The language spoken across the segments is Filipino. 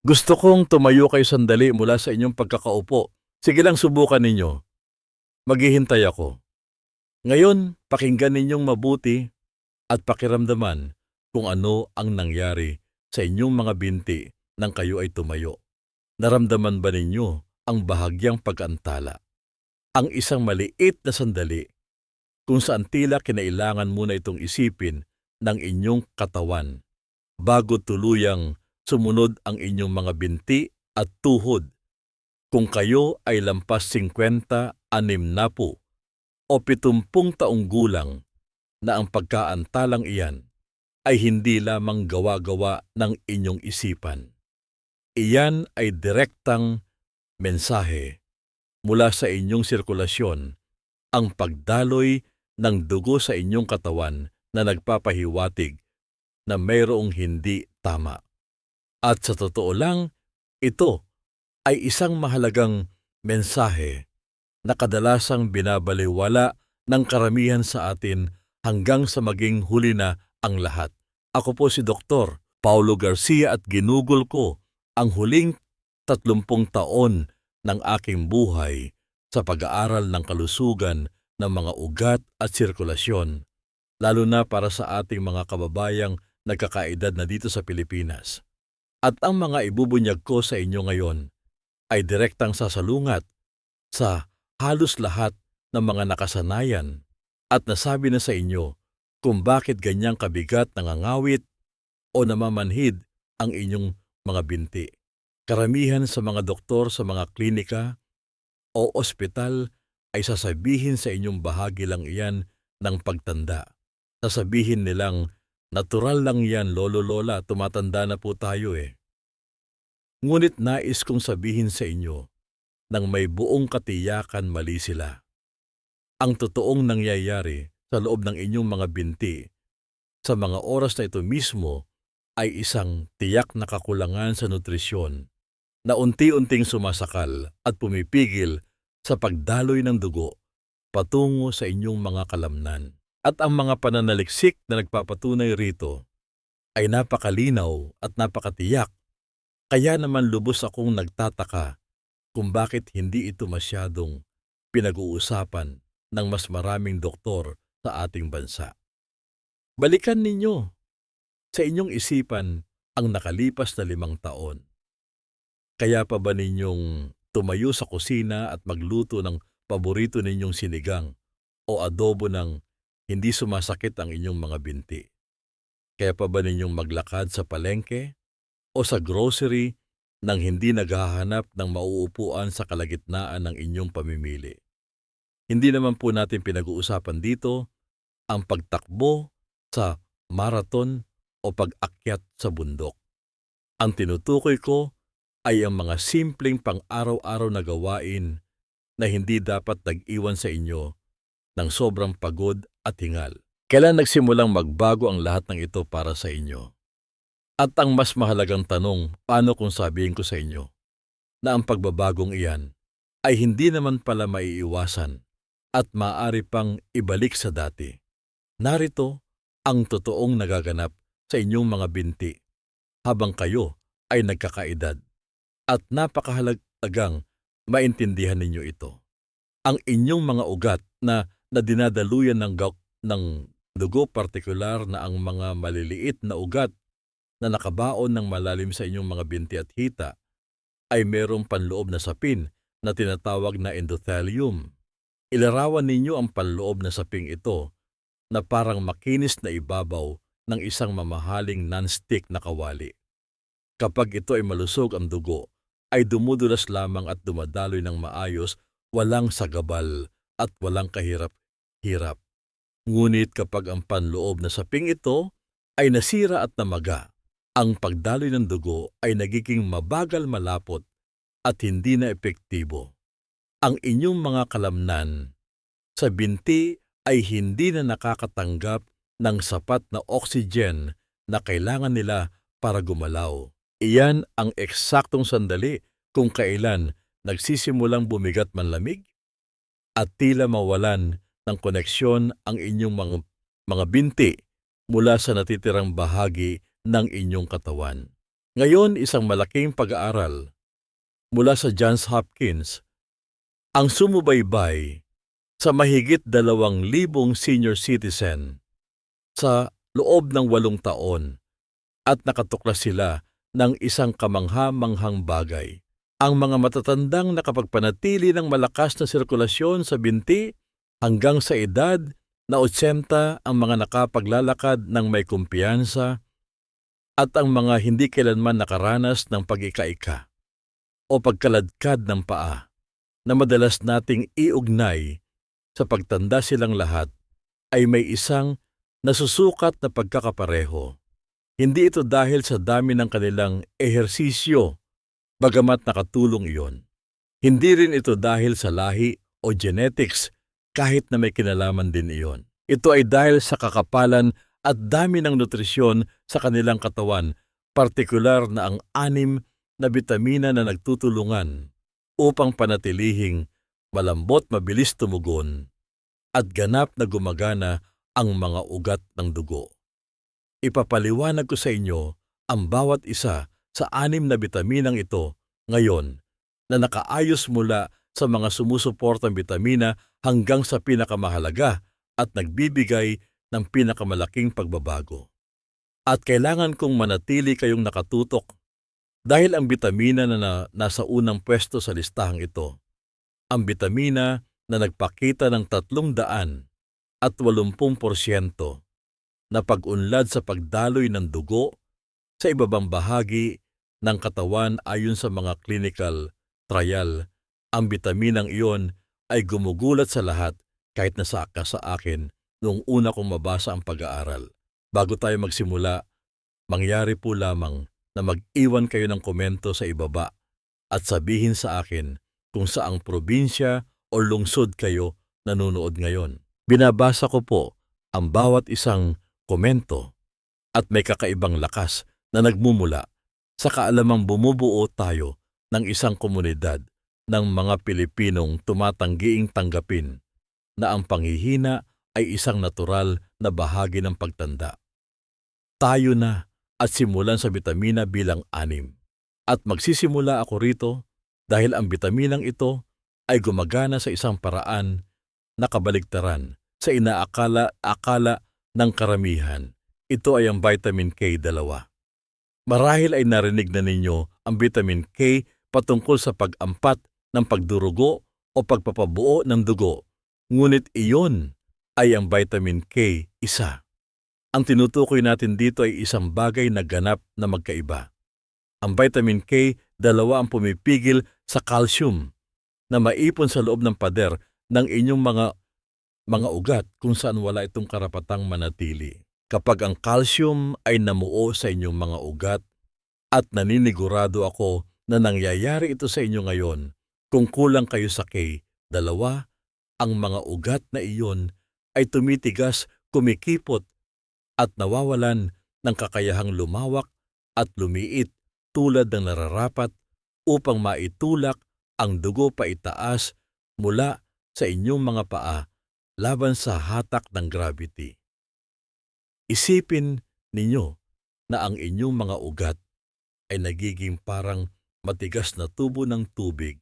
Gusto kong tumayo kayo sandali mula sa inyong pagkakaupo. Sige lang, subukan ninyo. Maghihintay ako. Ngayon, pakinggan ninyong mabuti at pakiramdaman kung ano ang nangyari sa inyong mga binti nang kayo ay tumayo. Naramdaman ba ninyo ang bahagyang pag-antala? Ang isang maliit na sandali kung saan tila kinailangan muna itong isipin ng inyong katawan bago tuluyang sumunod ang inyong mga binti at tuhod. Kung kayo ay lampas 50, 60 o 70 taong gulang na ang pagkaantalang iyan ay hindi lamang gawa-gawa ng inyong isipan. Iyan ay direktang mensahe mula sa inyong sirkulasyon, ang pagdaloy ng dugo sa inyong katawan na nagpapahiwatig na mayroong hindi tama. At sa totoo lang, ito ay isang mahalagang mensahe na kadalasang binabalewala ng karamihan sa atin hanggang sa maging huli na ang lahat. Ako po si Dr. Paulo Garcia at ginugol ko ang huling 30 taon ng aking buhay sa pag-aaral ng kalusugan ng mga ugat at sirkulasyon, lalo na para sa ating mga kababayang nagkakaedad na dito sa Pilipinas. At ang mga ibubunyag ko sa inyo ngayon ay direktang sasalungat sa halos lahat ng mga nakasanayan at nasabi na sa inyo kung bakit ganyang kabigat nangangawit o namamanhid ang inyong mga binti. Karamihan sa mga doktor sa mga klinika o ospital ay sasabihin sa inyong bahagi lang iyan ng pagtanda. Sasabihin nilang, natural lang yan, lolo-lola, tumatanda na po tayo eh. Ngunit nais kong sabihin sa inyo, nang may buong katiyakan mali sila. Ang totoong nangyayari sa loob ng inyong mga binti sa mga oras na ito mismo ay isang tiyak na kakulangan sa nutrisyon na unti-unting sumasakal at pumipigil sa pagdaloy ng dugo patungo sa inyong mga kalamnan. At ang mga pananaliksik na nagpapatunay rito ay napakalinaw at napakatiyak. Kaya naman lubos akong nagtataka kung bakit hindi ito masyadong pinag-uusapan ng mas maraming doktor sa ating bansa. Balikan ninyo sa inyong isipan ang nakalipas na 5 taon. Kaya pa ba ninyong tumayo sa kusina at magluto ng paborito ninyong sinigang o adobo ng hindi sumasakit ang inyong mga binti? Kaya pa ba ninyong maglakad sa palengke o sa grocery nang hindi naghahanap ng mauupuan sa kalagitnaan ng inyong pamimili? Hindi naman po natin pinag-uusapan dito ang pagtakbo sa marathon o pag-akyat sa bundok. Ang tinutukoy ko ay ang mga simpleng pang-araw-araw na gawain na hindi dapat nag-iwan sa inyo ng sobrang pagod at hingal. Kailan nagsimulang magbago ang lahat ng ito para sa inyo? At ang mas mahalagang tanong, paano kung sabihin ko sa inyo na ang pagbabagong iyan ay hindi naman pala maiiwasan at maaari pang ibalik sa dati? Narito ang totoong nagaganap sa inyong mga binti habang kayo ay nagkakaedad. At napakahalagang maintindihan ninyo ito. Ang inyong mga ugat na dinadaluyan ng dugo, partikular na ang mga maliliit na ugat na nakabaon ng malalim sa inyong mga binti at hita, ay mayroong panloob na sapin na tinatawag na endothelium. Ilarawan ninyo ang panloob na saping ito na parang makinis na ibabaw ng isang mamahaling non-stick na kawali. Kapag ito ay malusog ang dugo, ay dumudulas lamang at dumadaloy ng maayos, walang sagabal at walang kahirap-hirap. Ngunit kapag ang panloob na saping ito ay nasira at namaga, ang pagdaloy ng dugo ay nagiging mabagal, malapot at hindi na epektibo. Ang inyong mga kalamnan sa binti ay hindi na nakakatanggap ng sapat na oxygen na kailangan nila para gumalaw. Iyan ang eksaktong sandali kung kailan nagsisimulang bumigat manlamig at tila mawalan ng koneksyon ang inyong mga binti mula sa natitirang bahagi ng inyong katawan. Ngayon, isang malaking pag-aaral mula sa Johns Hopkins ang sumubaybay sa mahigit 2,000 senior citizen sa loob ng 8 taon at nakatuklas sila ng isang kamangha-manghang bagay. Ang mga matatandang nakapagpanatili ng malakas na sirkulasyon sa binti hanggang sa edad na 80, ang mga nakapaglalakad ng may kumpiyansa at ang mga hindi kailanman nakaranas ng pag-ika-ika o pagkaladkad ng paa na madalas nating iugnay sa pagtanda, silang lahat ay may isang nasusukat na pagkakapareho. Hindi ito dahil sa dami ng kanilang ehersisyo, bagamat nakatulong iyon. Hindi rin ito dahil sa lahi o genetics, kahit na may kinalaman din iyon. Ito ay dahil sa kakapalan at dami ng nutrisyon sa kanilang katawan, partikular na ang 6 na bitamina na nagtutulungan upang panatilihing malambot, mabilis tumugon, at ganap na gumagana ang mga ugat ng dugo. Ipapaliwanag ko sa inyo ang bawat isa sa 6 na bitaminang ito ngayon na nakaayos mula sa mga sumusuportang bitamina hanggang sa pinakamahalaga at nagbibigay ng pinakamalaking pagbabago. At kailangan kong manatili kayong nakatutok dahil ang bitamina na nasa unang pwesto sa listahang ito, ang bitamina na nagpakita ng 380% na pag-unlad sa pagdaloy ng dugo sa ibabang bahagi ng katawan ayon sa mga clinical trial. Ang bitaminang iyon ay gumugulat sa lahat kahit nasa akin noong una kong mabasa ang pag-aaral. Bago tayo magsimula, mangyari po lamang na mag-iwan kayo ng komento sa ibaba at sabihin sa akin kung saang probinsya o lungsod kayo nanonood ngayon. Binabasa ko po ang bawat isang komento at may kakaibang lakas na nagmumula sa kaalamang bumubuo tayo ng isang komunidad ng mga Pilipinong tumatanggiing tanggapin na ang panghihina ay isang natural na bahagi ng pagtanda. Tayo na at simulan sa bitamina bilang 6. At magsisimula ako rito dahil ang bitaminang ito ay gumagana sa isang paraan na kabaligtaran sa inaakala ng karamihan. Ito ay ang vitamin K2. Marahil ay narinig na ninyo ang vitamin K patungkol sa pag-ampat ng pagdurugo o pagpapabuo ng dugo. Ngunit iyon ay ang vitamin K1. Ang tinutukoy natin dito ay isang bagay na ganap na magkaiba. Ang vitamin K2 ang pumipigil sa calcium na maipon sa loob ng pader ng inyong mga ugat kung saan wala itong karapatang manatili. Kapag ang calcium ay namuo sa inyong mga ugat, at naninigurado ako na nangyayari ito sa inyo ngayon, kung kulang kayo sa K2, ang mga ugat na iyon ay tumitigas, kumikipot, at nawawalan ng kakayahang lumawak at lumiit tulad ng nararapat upang maitulak ang dugo paitaas mula sa inyong mga paa laban sa hatak ng gravity. Isipin ninyo na ang inyong mga ugat ay nagiging parang matigas na tubo ng tubig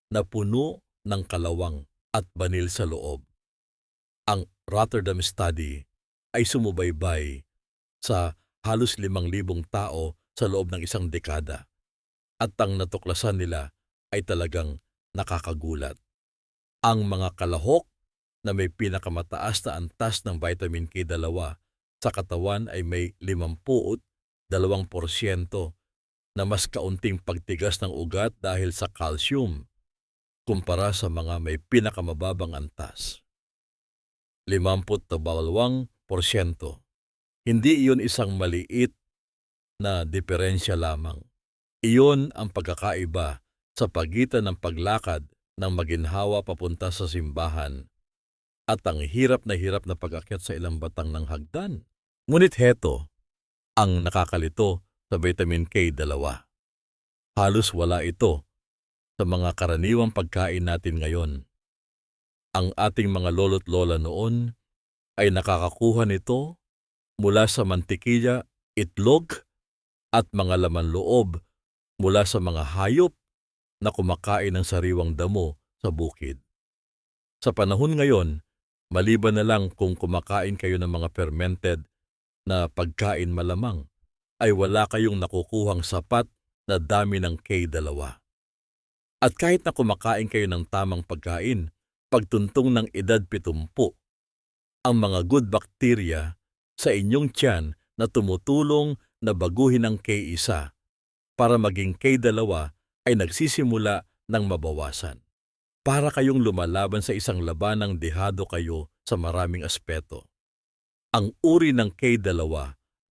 na puno ng kalawang at banil sa loob. Ang Rotterdam Study ay sumubaybay sa halos 5,000 tao sa loob ng isang dekada at ang natuklasan nila ay talagang nakakagulat. Ang mga kalahok na may pinakamataas na antas ng vitamin K2 sa katawan ay may 52% na mas kaunting pagtigas ng ugat dahil sa calcium kumpara sa mga may pinakamababang antas. 52%. Hindi iyon isang maliit na diferensya lamang. Iyon ang pagkakaiba sa pagitan ng paglakad ng maginhawa papunta sa simbahan at ang hirap na pag-akyat sa ilang batang ng hagdan. Ngunit heto ang nakakalito sa vitamin K2. Halos wala ito sa mga karaniwang pagkain natin ngayon. Ang ating mga lolo't lola noon ay nakakakuha nito mula sa mantikilya, itlog, at mga laman loob mula sa mga hayop na kumakain ng sariwang damo sa bukid. Sa panahon ngayon, maliban na lang kung kumakain kayo ng mga fermented na pagkain malamang, ay wala kayong nakukuhang sapat na dami ng K2. At kahit na kumakain kayo ng tamang pagkain, pagtuntong ng edad 70, ang mga good bacteria sa inyong tiyan na tumutulong na baguhin ang K1 para maging K2 ay nagsisimula ng mabawasan. Para kayong lumalaban sa isang labanang dehado kayo sa maraming aspeto. Ang uri ng K2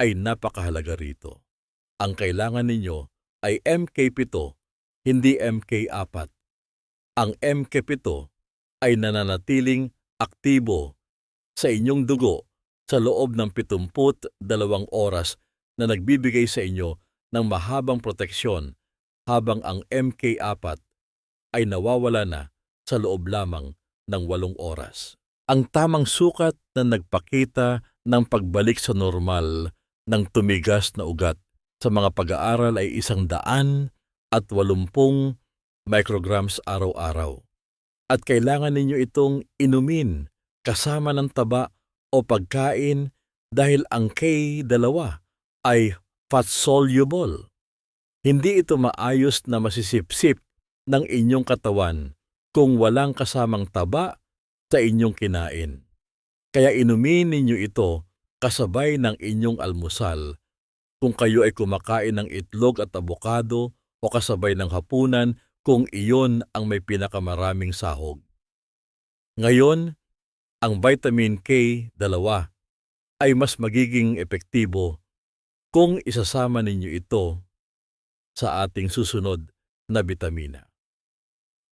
ay napakahalaga rito. Ang kailangan ninyo ay MK7, hindi MK4. Ang MK7 ay nananatiling aktibo sa inyong dugo sa loob ng 72 oras na nagbibigay sa inyo ng mahabang proteksyon, habang ang MK4 ay nawawala na sa loob lamang ng 8 oras. Ang tamang sukat na nagpakita ng pagbalik sa normal ng tumigas na ugat sa mga pag-aaral ay 180 micrograms araw-araw. At kailangan ninyo itong inumin kasama ng taba o pagkain dahil ang K2 ay fat-soluble. Hindi ito maayos na masisipsip ng inyong katawan kung walang kasamang taba sa inyong kinain. Kaya inumin ninyo ito kasabay ng inyong almusal kung kayo ay kumakain ng itlog at abokado o kasabay ng hapunan kung iyon ang may pinakamaraming sahog. Ngayon, ang vitamin K2 ay mas magiging epektibo kung isasama ninyo ito sa ating susunod na bitamina.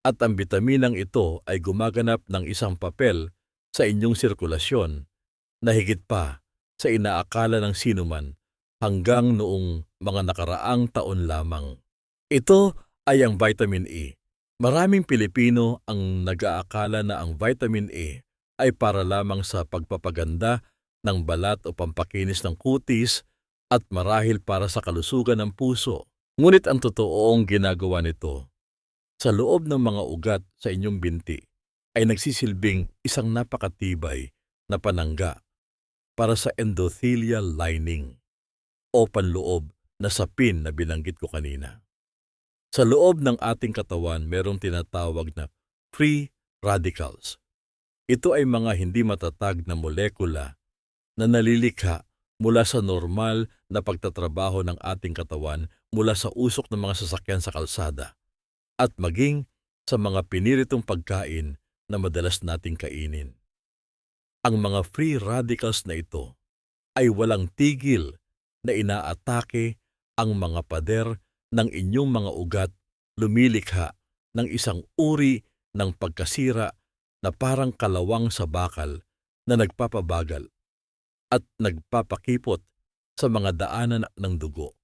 At ang bitaminang ito ay gumaganap ng isang papel sa inyong sirkulasyon na higit pa sa inaakala ng sinuman hanggang noong mga nakaraang taon lamang. Ito ay ang vitamin E. Maraming Pilipino ang nag-aakala na ang vitamin E ay para lamang sa pagpapaganda ng balat o pampakinis ng kutis at marahil para sa kalusugan ng puso. Ngunit ang totoong ginagawa nito sa loob ng mga ugat sa inyong binti ay nagsisilbing isang napakatibay na panangga para sa endothelial lining o panloob na sapin na binanggit ko kanina. Sa loob ng ating katawan, merong tinatawag na free radicals. Ito ay mga hindi matatag na molekula na nalilikha mula sa normal na pagtatrabaho ng ating katawan mula sa usok ng mga sasakyan sa kalsada at maging sa mga piniritong pagkain na madalas nating kainin. Ang mga free radicals na ito ay walang tigil na inaatake ang mga pader ng inyong mga ugat, lumilikha ng isang uri ng pagkasira na parang kalawang sa bakal na nagpapabagal at nagpapakipot sa mga daanan ng dugo.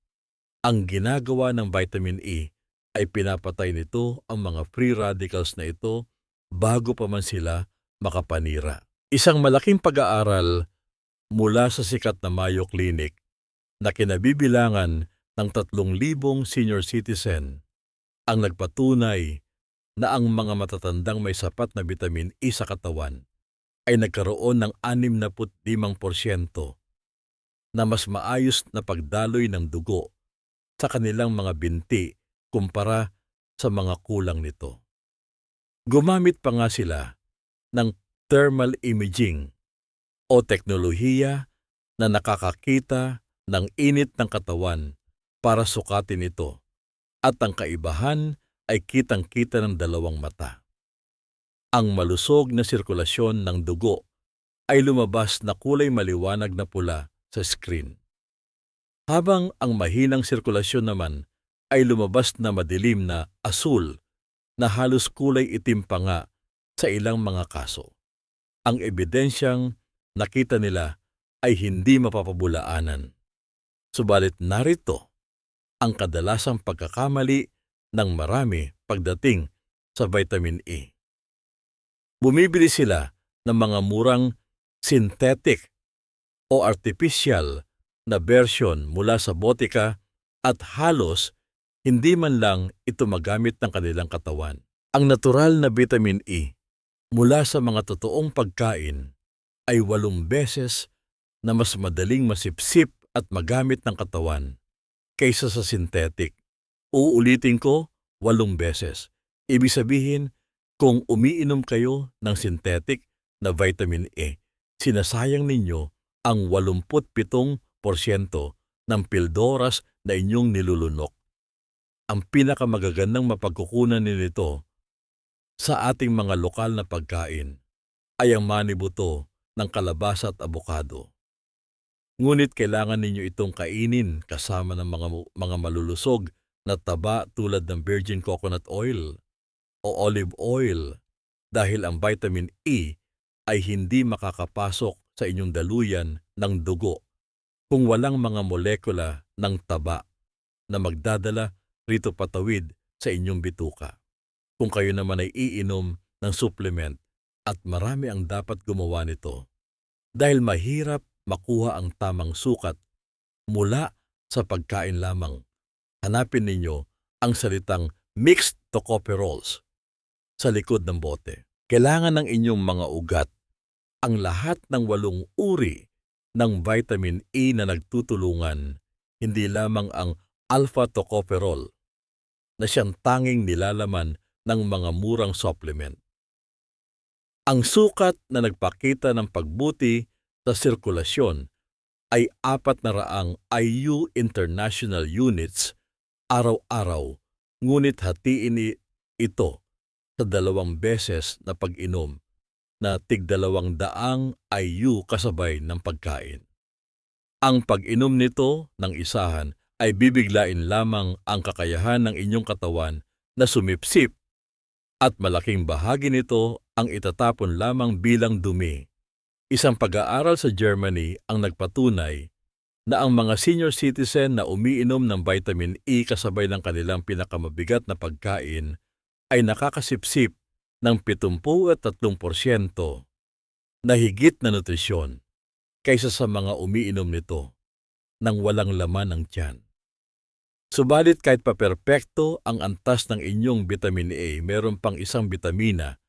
Ang ginagawa ng vitamin E ay pinapatay nito ang mga free radicals na ito bago pa man sila makapanira. Isang malaking pag-aaral mula sa sikat na Mayo Clinic na kinabibilangan ng 3,000 senior citizen ang nagpatunay na ang mga matatandang may sapat na vitamin E sa katawan ay nagkaroon ng 65% na mas maayos na pagdaloy ng dugo sa kanilang mga binti kumpara sa mga kulang nito. Gumamit pa nga sila ng thermal imaging o teknolohiya na nakakakita ng init ng katawan para sukatin ito, at ang kaibahan ay kitang-kita ng dalawang mata. Ang malusog na sirkulasyon ng dugo ay lumabas na kulay maliwanag na pula sa screen, habang ang mahinang sirkulasyon naman ay lumabas na madilim na asul na halos kulay itim pa nga sa ilang mga kaso. Ang ebidensyang nakita nila ay hindi mapapabulaanan. Subalit narito ang kadalasang pagkakamali ng marami pagdating sa vitamin E. Bumibili sila ng mga murang synthetic o artificial na version mula sa botika at halos hindi man lang ito magamit ng kanilang katawan. Ang natural na vitamin E mula sa mga totoong pagkain ay 8 beses na mas madaling masipsip at magamit ng katawan kaysa sa synthetic. Uulitin ko, 8 beses. Ibig sabihin, kung umiinom kayo ng synthetic na vitamin E, sinasayang ninyo ang 87% ng pildoras na inyong nilulunok. Ang pinakamagagandang mapagkukunan nito sa ating mga lokal na pagkain ay ang manibuto ng kalabasa at abokado. Ngunit kailangan ninyo itong kainin kasama ng mga malulusog na taba tulad ng virgin coconut oil o olive oil dahil ang vitamin E ay hindi makakapasok sa inyong daluyan ng dugo kung walang mga molekula ng taba na magdadala rito patawid sa inyong bituka. Kung kayo naman ay iinom ng supplement at marami ang dapat gumawa nito dahil mahirap makuha ang tamang sukat mula sa pagkain lamang. Hanapin ninyo ang salitang mixed tocopherols sa likod ng bote. Kailangan ng inyong mga ugat ang lahat ng 8 uri ng vitamin E na nagtutulungan, hindi lamang ang alpha tocopherol na siyang tanging nilalaman ng mga murang supplement. Ang sukat na nagpakita ng pagbuti sa sirkulasyon ay 400 IU international units araw-araw, ngunit hatiin ito sa 2 beses na pag-inom na tig-200 IU kasabay ng pagkain. Ang pag-inom nito ng isahan ay bibiglain lamang ang kakayahan ng inyong katawan na sumipsip at malaking bahagi nito ang itatapon lamang bilang dumi. Isang pag-aaral sa Germany ang nagpatunay na ang mga senior citizen na umiinom ng vitamin E kasabay ng kanilang pinakamabigat na pagkain ay nakakasipsip ng 73% na higit na nutrisyon kaysa sa mga umiinom nito nang walang laman ng tiyan. Subalit kahit paperpekto ang antas ng inyong vitamin A, meron pang isang bitamina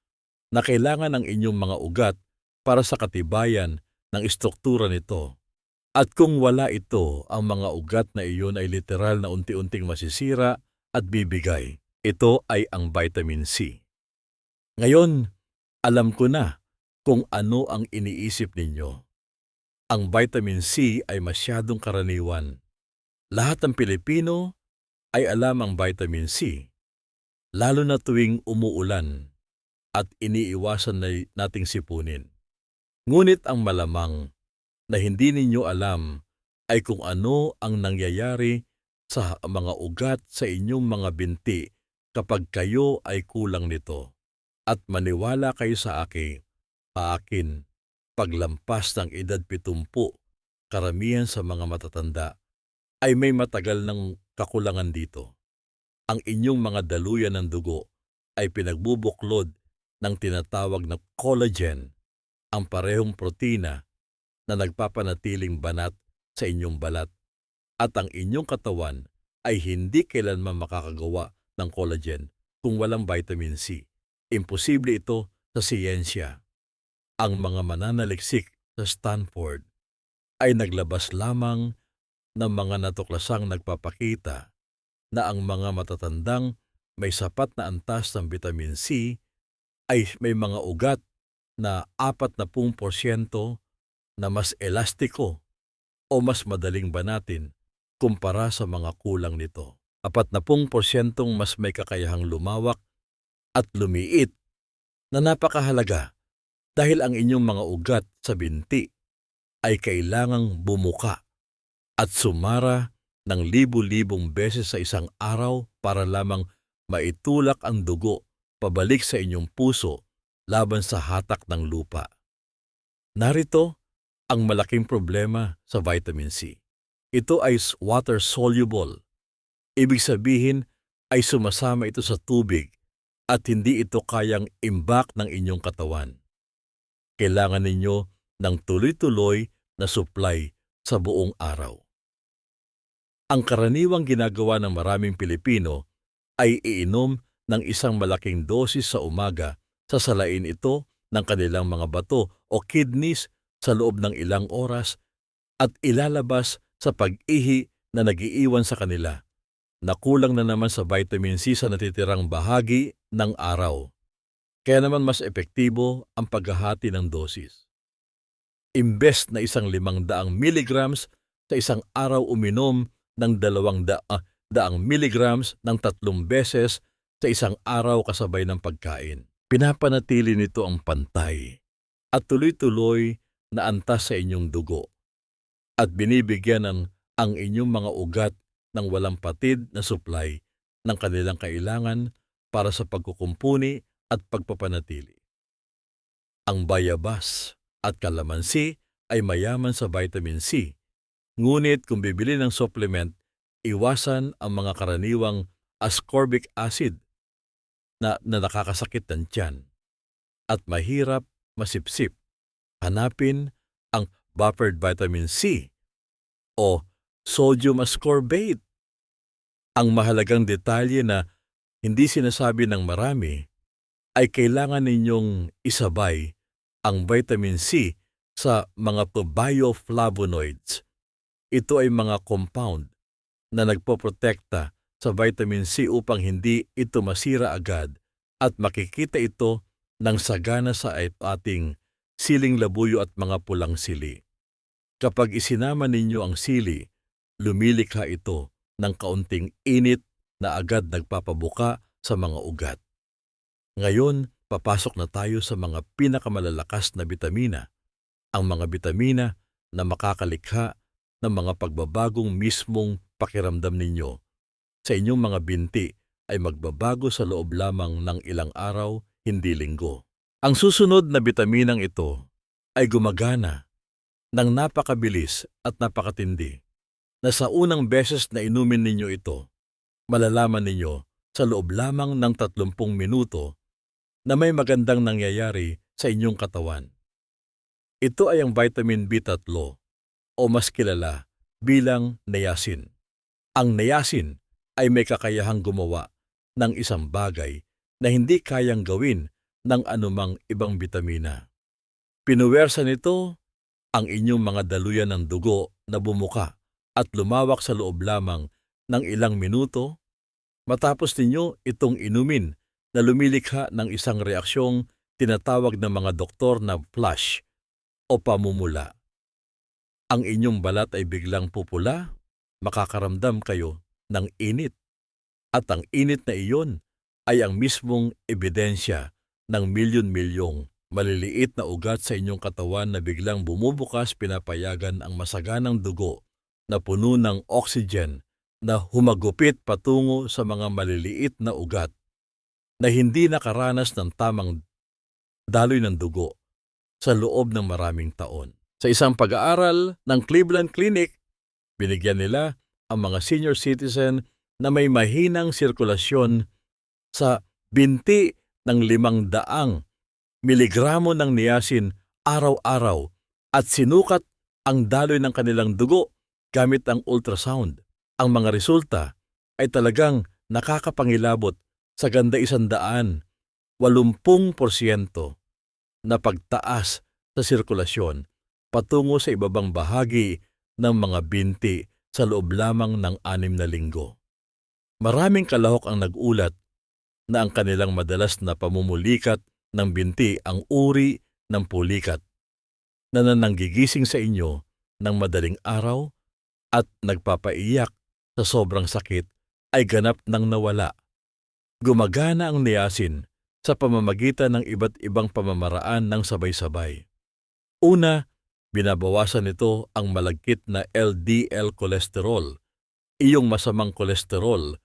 na kailangan ng inyong mga ugat para sa katibayan ng istruktura nito. At kung wala ito, ang mga ugat na iyon ay literal na unti-unting masisira at bibigay. Ito ay ang vitamin C. Ngayon, alam ko na kung ano ang iniisip ninyo. Ang vitamin C ay masyadong karaniwan. Lahat ng Pilipino ay alam ang vitamin C, lalo na tuwing umuulan at iniiwasan nating sipunin. Ngunit ang malamang na hindi ninyo alam ay kung ano ang nangyayari sa mga ugat sa inyong mga binti kapag kayo ay kulang nito. At maniwala kayo sa akin, paglampas ng edad 70, karamihan sa mga matatanda ay may matagal ng kakulangan dito. Ang inyong mga daluyan ng dugo ay pinagbubuklod ng tinatawag na collagen, ang parehong protina na nagpapanatiling banat sa inyong balat, at ang inyong katawan ay hindi kailanman makakagawa ng collagen kung walang vitamin C. Imposible ito sa siyensya. Ang mga mananaliksik sa Stanford ay naglabas lamang ng mga natuklasang nagpapakita na ang mga matatandang may sapat na antas ng vitamin C ay may mga ugat na 40% na mas elastiko o mas madaling banatin kumpara sa mga kulang nito. 40% mas may kakayahang lumawak at lumiit na napakahalaga dahil ang inyong mga ugat sa binti ay kailangang bumuka at sumara ng libu-libong beses sa isang araw para lamang maitulak ang dugo pabalik sa inyong puso laban sa hatak ng lupa. Narito ang malaking problema sa vitamin C. Ito ay water-soluble. Ibig sabihin ay sumasama ito sa tubig at hindi ito kayang imbak ng inyong katawan. Kailangan ninyo ng tuloy-tuloy na supply sa buong araw. Ang karaniwang ginagawa ng maraming Pilipino ay iinom ng isang malaking dosis sa umaga, sasalain ito ng kanilang mga bato o kidneys sa loob ng ilang oras at ilalabas sa pag-ihi na nagiiwan sa kanila. Nakulang na naman sa vitamin C sa natitirang bahagi ng araw. Kaya naman mas epektibo ang paghahati ng dosis. Imbes na 500 milligrams sa isang araw, uminom ng 200 milligrams ng 3 beses sa isang araw kasabay ng pagkain. Pinapanatili nito ang pantay at tuloy-tuloy na antas sa inyong dugo at binibigyan ang inyong mga ugat ng walang patid na supply ng kanilang kailangan para sa pagkukumpuni at pagpapanatili. Ang bayabas at kalamansi ay mayaman sa vitamin C, ngunit kung bibili ng supplement, iwasan ang mga karaniwang ascorbic acid na nakakasakit ng tiyan at mahirap masipsip. Hanapin ang buffered vitamin C o sodium ascorbate. Ang mahalagang detalye na hindi sinasabi ng marami ay kailangan ninyong isabay ang vitamin C sa mga bioflavonoids. Ito ay mga compound na nagpoprotekta sa vitamin C upang hindi ito masira agad at makikita ito ng sagana sa ating siling labuyo at mga pulang sili. Kapag isinama ninyo ang sili, lumilikha ito ng kaunting init na agad nagpapabuka sa mga ugat. Ngayon, papasok na tayo sa mga pinakamalalakas na bitamina, ang mga bitamina na makakalikha ng mga pagbabagong mismong pakiramdam ninyo. Sa inyong mga binti ay magbabago sa loob lamang ng ilang araw, hindi linggo. Ang susunod na bitaminang ito ay gumagana ng napakabilis at napakatindi na sa unang beses na inumin ninyo ito, malalaman ninyo sa loob lamang ng 30 minuto na may magandang nangyayari sa inyong katawan. Ito ay ang vitamin B3 o mas kilala bilang niacin. Ang niacin ay may kakayahang gumawa ng isang bagay na hindi kayang gawin ng anumang ibang bitamina. Pinuwersa nito ang inyong mga daluyan ng dugo na bumuka at lumawak sa loob lamang ng ilang minuto matapos ninyo itong inumin na lumilikha ng isang reaksyong tinatawag ng mga doktor na flush o pamumula. Ang inyong balat ay biglang pupula, makakaramdam kayo ng init. At ang init na iyon ay ang mismong ebidensya ng milyon-milyong maliliit na ugat sa inyong katawan na biglang bumubukas, pinapayagan ang masaganang dugo na puno ng oxygen na humagupit patungo sa mga maliliit na ugat na hindi nakaranas ng tamang daloy ng dugo sa loob ng maraming taon. Sa isang pag-aaral ng Cleveland Clinic, binigyan nila ang mga senior citizen na may mahinang sirkulasyon sa binti ng 500 miligramo ng niacin araw-araw at sinukat ang daloy ng kanilang dugo gamit ang ultrasound. Ang mga resulta ay talagang nakakapangilabot sa ganda 180% na pagtaas sa sirkulasyon patungo sa ibabang bahagi ng mga binti sa loob lamang ng 6 na linggo. Maraming kalahok ang nag-ulat na ang kanilang madalas na pamumulikat ng binti ang uri ng pulikat na nanggigising sa inyo ng madaling araw at nagpapaiyak sa sobrang sakit ay ganap nang nawala. Gumagana ang niacin sa pamamagitan ng iba't ibang pamamaraan ng sabay-sabay. Una, binabawasan nito ang malagkit na LDL cholesterol, iyong masamang kolesterol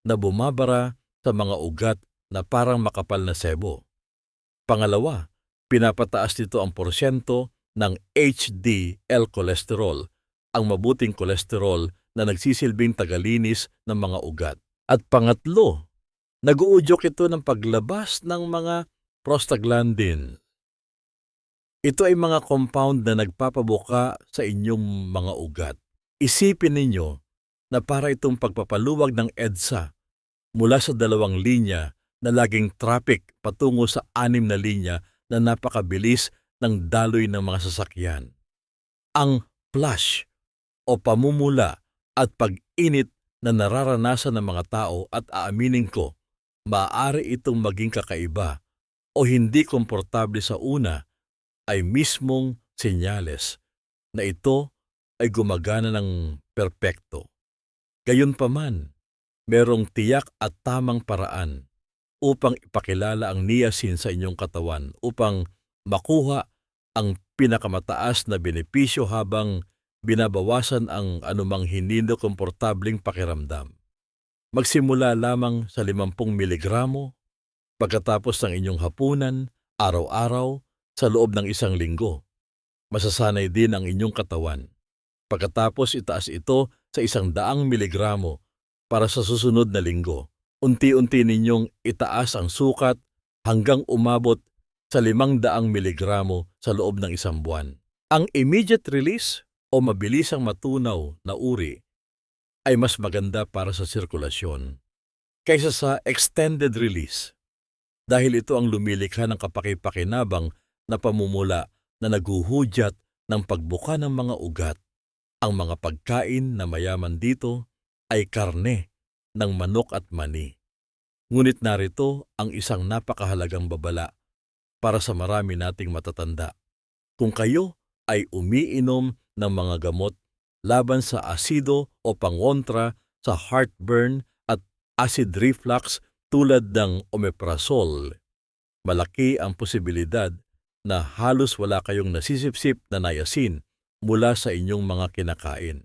na bumabara sa mga ugat na parang makapal na sebo. Pangalawa, pinapataas nito ang porsyento ng HDL cholesterol, ang mabuting kolesterol na nagsisilbing tagalinis ng mga ugat. At pangatlo, nag-uudyok ito ng paglabas ng mga prostaglandin. Ito ay mga compound na nagpapabuka sa inyong mga ugat. Isipin ninyo na para itong pagpapaluwag ng EDSA mula sa 2 linya na laging traffic patungo sa 6 na linya na napakabilis ng daloy ng mga sasakyan. Ang flash o pamumula at pag-init na nararanasan ng mga tao at aaminin ko, maaari itong maging kakaiba o hindi komportable sa una ay mismong senyales na ito ay gumagana ng perpekto. Gayunpaman, merong tiyak at tamang paraan upang ipakilala ang niacin sa inyong katawan upang makuha ang pinakamataas na benepisyo habang binabawasan ang anumang hindi na komportabling pakiramdam. Magsimula lamang sa 50 miligramo pagkatapos ng inyong hapunan, araw-araw, sa loob ng 1 linggo. Masasanay din ang inyong katawan. Pagkatapos itaas ito sa 100 miligramo para sa susunod na linggo. Unti-unti ninyong itaas ang sukat hanggang umabot sa 500 miligramo sa loob ng 1 buwan. Ang immediate release o mabilisang matunaw na uri ay mas maganda para sa sirkulasyon kaysa sa extended release dahil ito ang lumilikha ng kapaki-pakinabang na pamumula na naghuhudyat ng pagbuka ng mga ugat. Ang mga pagkain na mayaman dito ay karne ng manok at mani. Ngunit narito ang isang napakahalagang babala para sa marami nating matatanda. Kung kayo ay umiinom ng mga gamot laban sa asido o pangontra sa heartburn at acid reflux tulad ng omeprazole, malaki ang posibilidad na halos wala kayong nasisipsip na niacin mula sa inyong mga kinakain.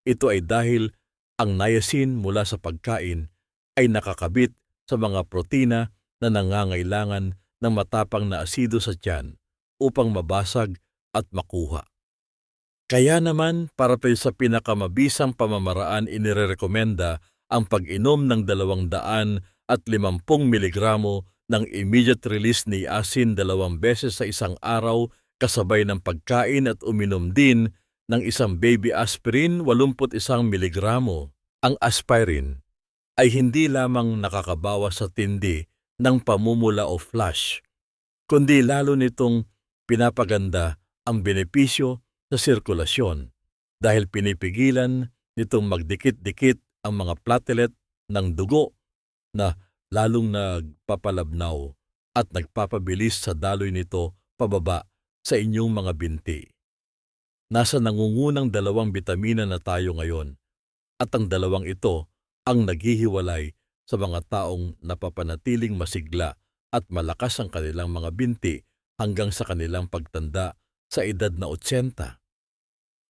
Ito ay dahil ang niacin mula sa pagkain ay nakakabit sa mga protina na nangangailangan ng matapang na asido sa tiyan upang mabasag at makuha. Kaya naman para sa pinakamabisang pamamaraan inirekomenda ang pag-inom ng 250 miligramo ng immediate release niacin 2 beses sa isang araw kasabay ng pagkain at uminom din ng isang baby aspirin 81 miligramo. Ang aspirin ay hindi lamang nakakabawas sa tindi ng pamumula o flash, kundi lalo nitong pinapaganda ang benepisyo sa sirkulasyon dahil pinipigilan nitong magdikit-dikit ang mga platelet ng dugo na lalong nagpapalabnaw at nagpapabilis sa daloy nito pababa sa inyong mga binti. Nasa nangungunang 2 bitamina na tayo ngayon at ang 2 ito ang naghihiwalay sa mga taong napapanatiling masigla at malakas ang kanilang mga binti hanggang sa kanilang pagtanda sa edad na 80.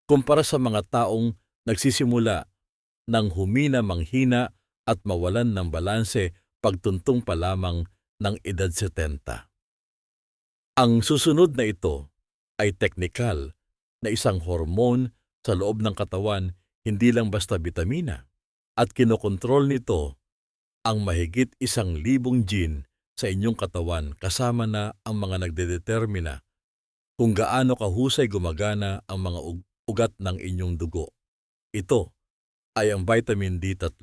Kumpara sa mga taong nagsisimula ng humina-manghina at mawalan ng balanse pagtuntong pa lamang ng edad 70. Ang susunod na ito ay teknikal na isang hormone sa loob ng katawan, hindi lang basta bitamina, at kinokontrol nito ang mahigit 1,000 gene sa inyong katawan kasama na ang mga nagdedetermina kung gaano kahusay gumagana ang mga ugat ng inyong dugo. Ito ay ang vitamin D3.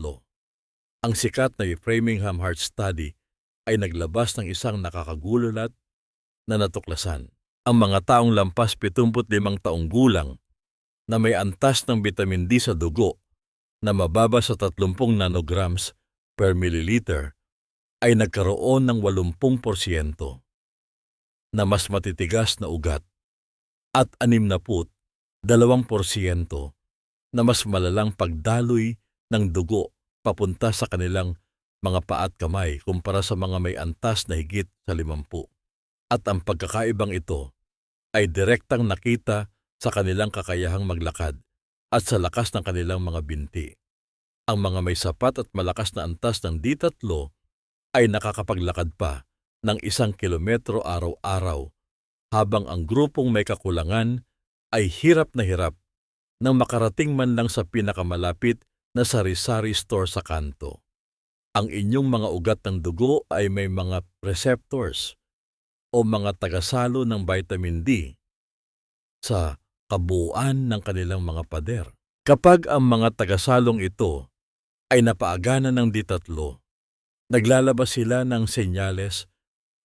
Ang sikat na Framingham Heart Study ay naglabas ng isang nakakagulat na natuklasan. Ang mga taong lampas 75 taong gulang na may antas ng vitamin D sa dugo na mababa sa 30 nanograms per milliliter ay nagkaroon ng 80% na mas matitigas na ugat at 62% na mas malalang pagdaloy ng dugo papunta sa kanilang mga paa at kamay kumpara sa mga may antas na higit sa 50. At ang pagkakaibang ito ay direktang nakita sa kanilang kakayahang maglakad at sa lakas ng kanilang mga binti. Ang mga may sapat at malakas na antas ng D3 ay nakakapaglakad pa ng 1 kilometro araw-araw, habang ang grupong may kakulangan ay hirap nang makarating man lang sa pinakamalapit na sari-sari store sa kanto. Ang inyong mga ugat ng dugo ay may mga receptors o mga tagasalo ng vitamin D sa kabuuan ng kanilang mga pader. Kapag ang mga tagasalong ito ay napaagana ng D3, naglalabas sila ng senyales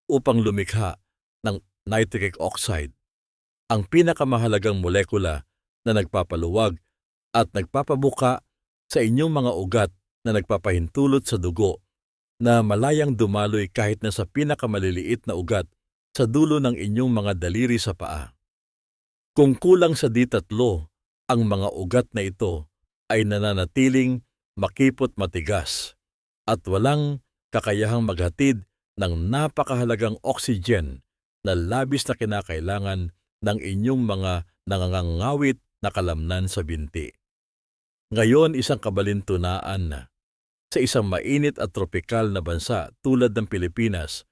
upang lumikha ng nitric oxide, ang pinakamahalagang molekula na nagpapaluwag at nagpapabuka sa inyong mga ugat na nagpapahintulot sa dugo na malayang dumaloy kahit na sa pinakamaliliit na ugat sa dulo ng inyong mga daliri sa paa. Kung kulang sa D3, ang mga ugat na ito ay nananatiling makipot matigas at walang kakayahang maghatid ng napakahalagang oxygen na labis na kinakailangan ng inyong mga nangangawit na kalamnan sa binti. Ngayon, isang kabalintunaan na sa isang mainit at tropikal na bansa tulad ng Pilipinas,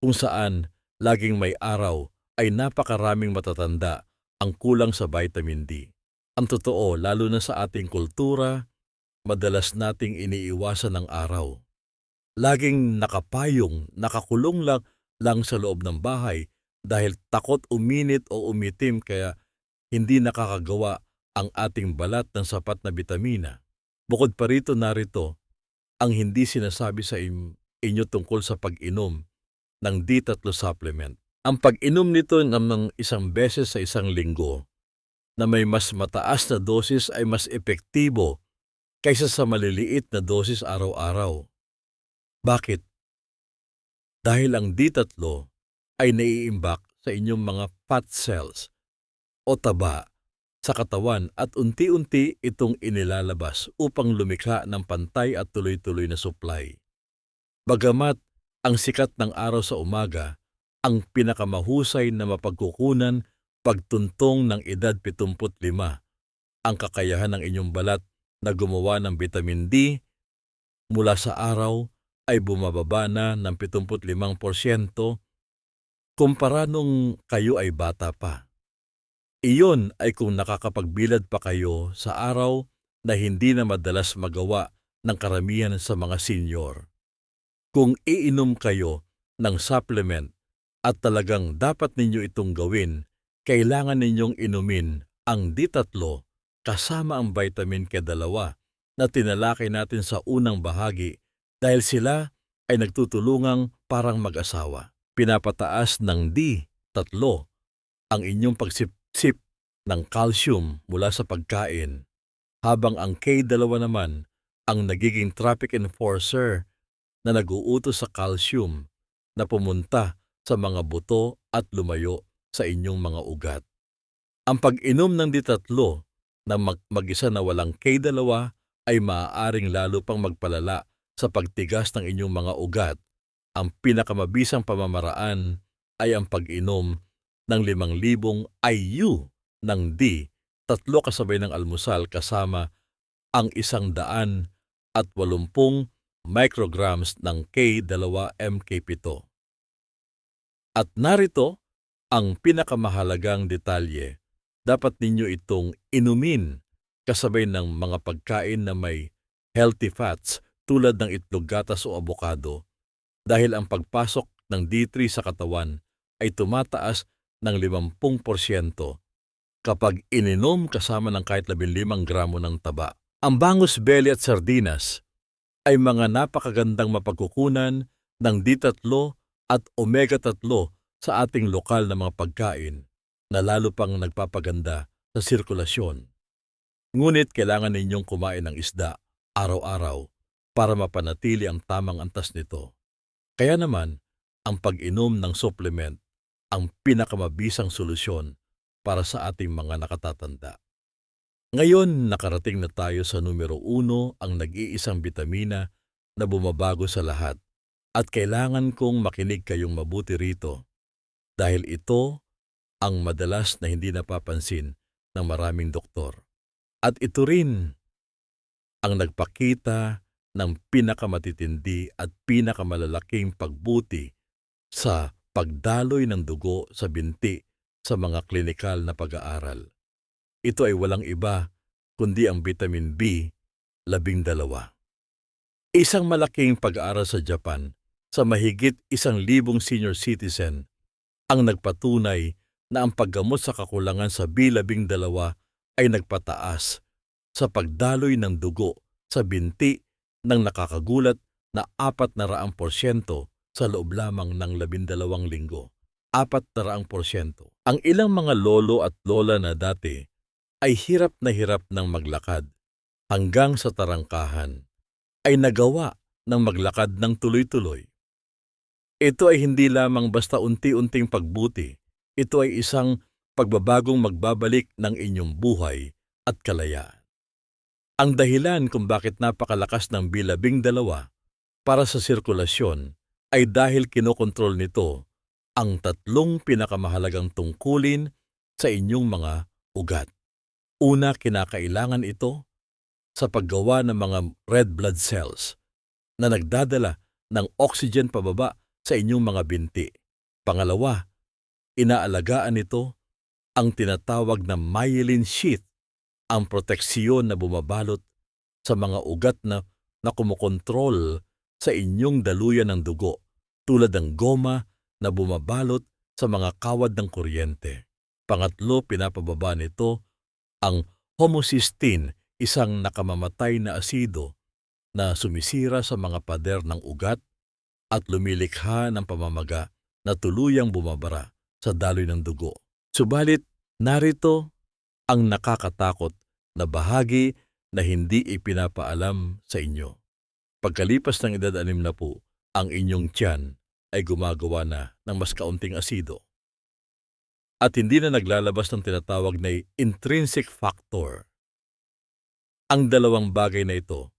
kung saan laging may araw, ay napakaraming matatanda ang kulang sa vitamin D. Ang totoo, lalo na sa ating kultura, madalas nating iniiwasan ang araw. Laging nakapayong, nakakulong lang sa loob ng bahay dahil takot uminit o umitim kaya hindi nakakagawa ang ating balat ng sapat na bitamina. Bukod pa rito, narito ang hindi sinasabi sa inyo tungkol sa pag-inom ng D3 supplement. Ang pag-inom nito ng isang beses sa isang linggo na may mas mataas na dosis ay mas epektibo kaysa sa maliliit na dosis araw-araw. Bakit? Dahil ang D3 ay naiimbak sa inyong mga fat cells o taba sa katawan at unti-unti itong inilalabas upang lumikha ng pantay at tuloy-tuloy na supply. Bagamat ang sikat ng araw sa umaga ang pinakamahusay na mapagkukunan pagtuntong ng edad 75, ang kakayahan ng inyong balat na gumawa ng vitamin D mula sa araw ay bumababa na ng 75% kumpara nung kayo ay bata pa. Iyon ay kung nakakapagbilad pa kayo sa araw na hindi na madalas magawa ng karamihan sa mga senior. Kung iinom kayo ng supplement at talagang dapat ninyo itong gawin, kailangan ninyong inumin ang D3 kasama ang vitamin K2 na tinalakay natin sa unang bahagi dahil sila ay nagtutulungang parang mag-asawa. Pinapataas ng D3 ang inyong pagsipsip ng calcium mula sa pagkain, habang ang K2 naman ang nagiging traffic enforcer na nag-uutos sa calcium na pumunta sa mga buto at lumayo sa inyong mga ugat. Ang pag-inom ng D3 na mag-isa na walang K2 ay maaaring lalo pang magpalala sa pagtigas ng inyong mga ugat. Ang pinakamabisang pamamaraan ay ang pag-inom ng 5,000 IU ng D3 kasabay ng almusal kasama ang 180 micrograms ng K2MK7. At narito ang pinakamahalagang detalye. Dapat ninyo itong inumin kasabay ng mga pagkain na may healthy fats tulad ng itlog, gatas o abokado dahil ang pagpasok ng D3 sa katawan ay tumataas ng 50% kapag ininom kasama ng kahit 15 gramo ng taba. Ang bangus belly at sardinas ay mga napakagandang mapagkukunan ng D3 at omega-3 sa ating lokal na mga pagkain na lalo pang nagpapaganda sa sirkulasyon. Ngunit kailangan ninyong kumain ng isda araw-araw para mapanatili ang tamang antas nito. Kaya naman, ang pag-inom ng supplement ang pinakamabisang solusyon para sa ating mga nakatatanda. Ngayon, nakarating na tayo sa numero 1, ang nag-iisang bitamina na bumabago sa lahat. At kailangan kong makinig kayong mabuti rito dahil ito ang madalas na hindi napapansin ng maraming doktor. At ito rin ang nagpakita ng pinakamatitindi at pinakamalalaking pagbuti sa pagdaloy ng dugo sa binti sa mga klinikal na pag-aaral. Ito ay walang iba kundi ang vitamin B12. Isang malaking pag-aaral sa Japan sa mahigit 1,000 senior citizen ang nagpatunay na ang paggamot sa kakulangan sa B12 ay nagpataas sa pagdaloy ng dugo sa binti ng nakakagulat na 400% sa loob lamang ng 12 linggo. 400%. Ang ilang mga lolo at lola na dati ay hirap ng maglakad hanggang sa tarangkahan ay nagawa ng maglakad ng tuloy-tuloy. Ito ay hindi lamang basta unti-unting pagbuti. Ito ay isang pagbabagong magbabalik ng inyong buhay at kalayaan. Ang dahilan kung bakit napakalakas ng B12 para sa sirkulasyon ay dahil kinokontrol nito ang 3 pinakamahalagang tungkulin sa inyong mga ugat. Una, kinakailangan ito sa paggawa ng mga red blood cells na nagdadala ng oxygen pababa sa inyong mga binti. Pangalawa, inaalagaan nito ang tinatawag na myelin sheath, ang proteksyon na bumabalot sa mga ugat na kumukontrol sa inyong daluyan ng dugo, tulad ng goma na bumabalot sa mga kawad ng kuryente. Pangatlo, pinapababa nito ang homocysteine, isang nakamamatay na asido na sumisira sa mga pader ng ugat at lumilikha ng pamamaga na tuluyang bumabara sa daloy ng dugo. Subalit, narito ang nakakatakot na bahagi na hindi ipinapaalam sa inyo. Pagkalipas ng edad 60, ang inyong tiyan ay gumagawa na ng mas kaunting asido at hindi na naglalabas ng tinatawag na intrinsic factor. Ang dalawang bagay na ito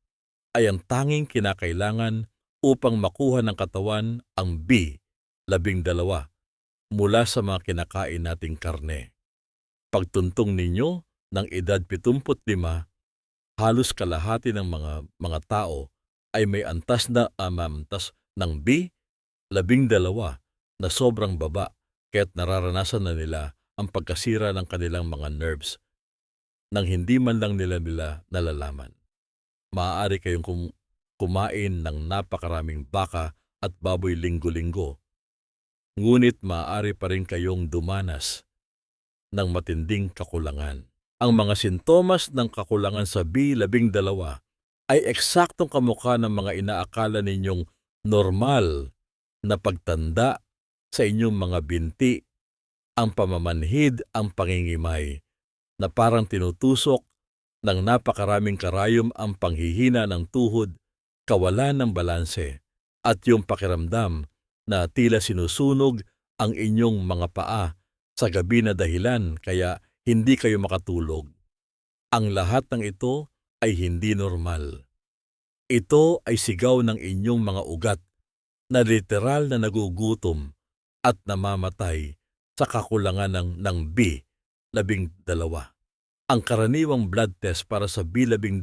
ay ang tanging kinakailangan upang makuha ng katawan ang B12 mula sa mga kinakain nating karne. Pagtuntong ninyo ng edad 75, halos kalahati ng mga tao ay may antas ng B12 na sobrang baba, kaya't nararanasan na nila ang pagkasira ng kanilang mga nerves nang hindi man lang nila nalalaman. Maaari kayong kumain ng napakaraming baka at baboy linggo-linggo, ngunit maaari pa rin kayong dumanas ng matinding kakulangan. Ang mga sintomas ng kakulangan sa B12 ay eksaktong kamukha ng mga inaakala ninyong normal na pagtanda sa inyong mga binti, ang pamamanhid, ang pangingimay, na parang tinutusok ng napakaraming karayom ang panghihina ng tuhod, kawalan ng balanse, at yung pakiramdam na tila sinusunog ang inyong mga paa sa gabi na dahilan kaya hindi kayo makatulog. Ang lahat ng ito ay hindi normal. Ito ay sigaw ng inyong mga ugat na literal na nagugutom at namamatay sa kakulangan ng B12. Ang karaniwang blood test para sa B12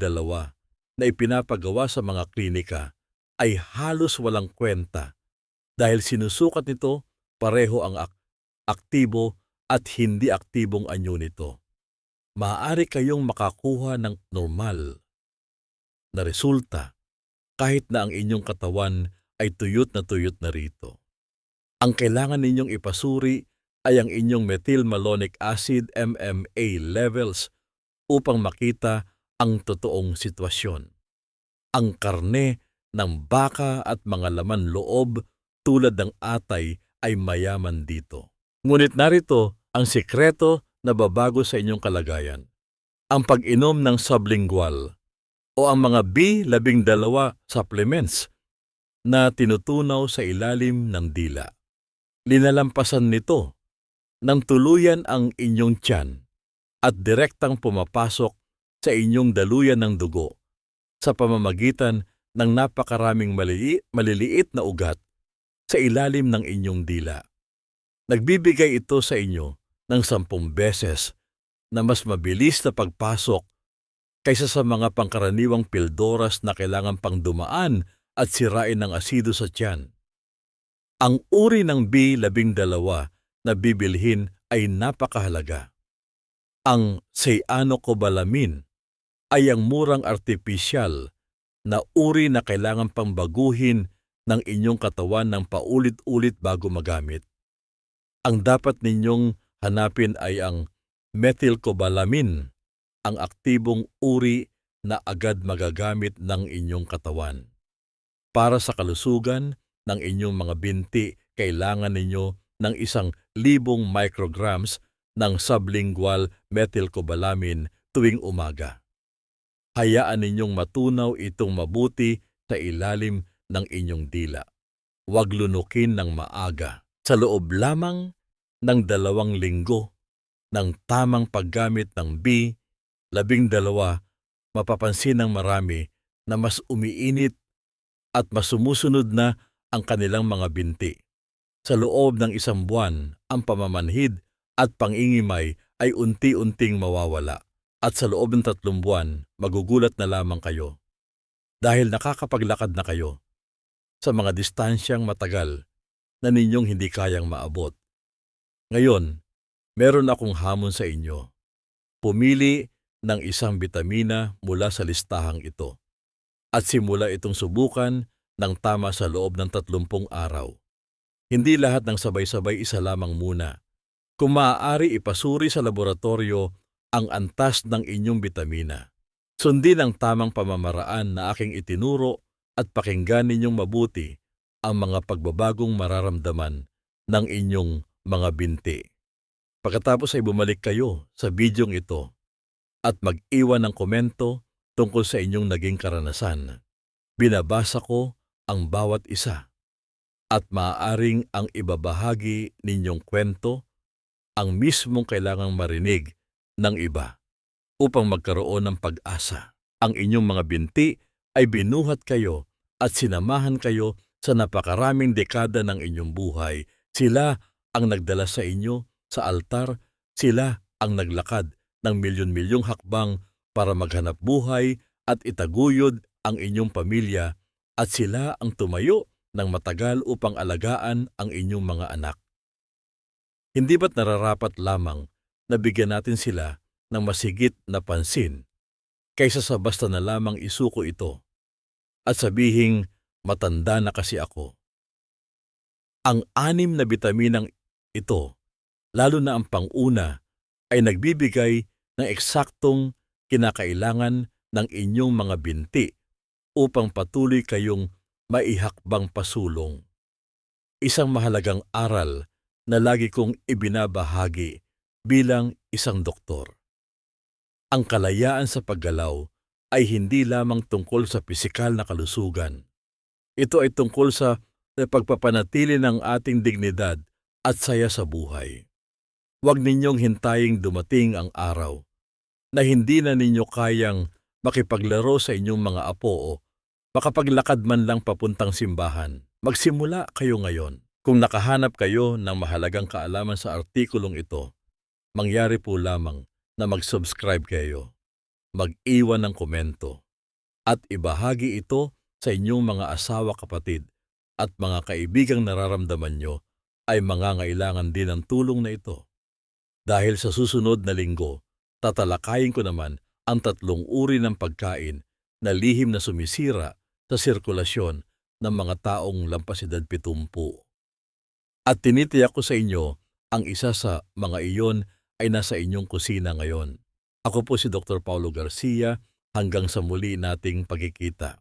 na ipinapagawa sa mga klinika ay halos walang kwenta dahil sinusukat nito pareho ang aktibo at hindi aktibong anyo nito. Maaari kayong makakuha ng normal na resulta kahit na ang inyong katawan ay tuyot na rito. Ang kailangan ninyong ipasuri ay ang inyong methylmalonic acid MMA levels upang makita ang totoong sitwasyon. Ang karne ng baka at mga laman loob tulad ng atay ay mayaman dito. Ngunit narito ang sikreto na babago sa inyong kalagayan. Ang pag-inom ng sublingual o ang mga B12 supplements na tinutunaw sa ilalim ng dila. Linalampasan nito ng tuluyan ang inyong tiyan at direktang pumapasok sa inyong daluyan ng dugo sa pamamagitan ng napakaraming maliliit na ugat sa ilalim ng inyong dila. Nagbibigay ito sa inyo ng 10 beses na mas mabilis na pagpasok kaysa sa mga pangkaraniwang pildoras na kailangan pang dumaan at sirain ng asido sa tiyan. Ang uri ng B12 na bibilhin ay napakahalaga. Ang cyanocobalamin ay ang murang artipisyal na uri na kailangan pang baguhin ng inyong katawan ng paulit-ulit bago magamit. Ang dapat ninyong hanapin ay ang methylcobalamin, ang aktibong uri na agad magagamit ng inyong katawan. Para sa kalusugan ng inyong mga binti, kailangan ninyo ng 1,000 micrograms ng sublingual methylcobalamin tuwing umaga. Hayaan ninyong matunaw itong mabuti sa ilalim ng inyong dila. Huwag lunukin ng maaga. Sa loob lamang ng 2 linggo ng tamang paggamit ng B12, mapapansin ng marami na mas umiinit at mas sumusunod na ang kanilang mga binti. Sa loob ng 1 buwan, ang pamamanhid at pangingimay ay unti-unting mawawala. At sa loob ng 3 buwan, magugulat na lamang kayo dahil nakakapaglakad na kayo sa mga distansyang matagal na ninyong hindi kayang maabot. Ngayon, meron akong hamon sa inyo. Pumili ng isang bitamina mula sa listahang ito at simula itong subukan ng tama sa loob ng 30 araw. Hindi lahat ng sabay-sabay, isa lamang muna. Kung maaari, ipasuri sa laboratorio ang antas ng inyong bitamina. Sundin ang tamang pamamaraan na aking itinuro at pakinggan ninyong mabuti ang mga pagbabagong mararamdaman ng inyong mga binti. Pagkatapos ay bumalik kayo sa bidyong ito at mag-iwan ng komento tungkol sa inyong naging karanasan. Binabasa ko ang bawat isa at maaaring ang ibabahagi ninyong kwento ang mismong kailangang marinig ng iba upang magkaroon ng pag-asa. Ang inyong mga binti ay binuhat kayo at sinamahan kayo sa napakaraming dekada ng inyong buhay. Sila ang nagdala sa inyo sa altar, sila ang naglakad ng milyon-milyong hakbang para maghanap buhay at itaguyod ang inyong pamilya, at sila ang tumayo ng matagal upang alagaan ang inyong mga anak. Hindi ba't nararapat lamang na bigyan natin sila ng masigit na pansin kaysa sa basta na lamang isuko ito at sabihing matanda na kasi ako? Ang 6 na bitaminang ito, lalo na ang pang-una, ay nagbibigay ng eksaktong kinakailangan ng inyong mga binti upang patuloy kayong maihakbang pasulong. Isang mahalagang aral na lagi kong ibinabahagi bilang isang doktor. Ang kalayaan sa paggalaw ay hindi lamang tungkol sa pisikal na kalusugan. Ito ay tungkol sa pagpapanatili ng ating dignidad at saya sa buhay. Huwag ninyong hintaying dumating ang araw na hindi na ninyo kayang makipaglaro sa inyong mga apo o makapaglakad man lang papuntang simbahan. Magsimula kayo ngayon. Kung nakahanap kayo ng mahalagang kaalaman sa artikulong ito, mangyari po lamang na mag-subscribe kayo, mag-iwan ng komento, at ibahagi ito sa inyong mga asawa, kapatid, at mga kaibigang nararamdaman nyo ay mangangailangan din ng tulong na ito. Dahil sa susunod na linggo, tatalakayin ko naman ang 3 uri ng pagkain na lihim na sumisira sa sirkulasyon ng mga taong lampas edad 70. At tinitiyak ko sa inyo, ang isa sa mga iyon ay nasa inyong kusina ngayon. Ako po si Dr. Paulo Garcia, hanggang sa muli nating pagkikita.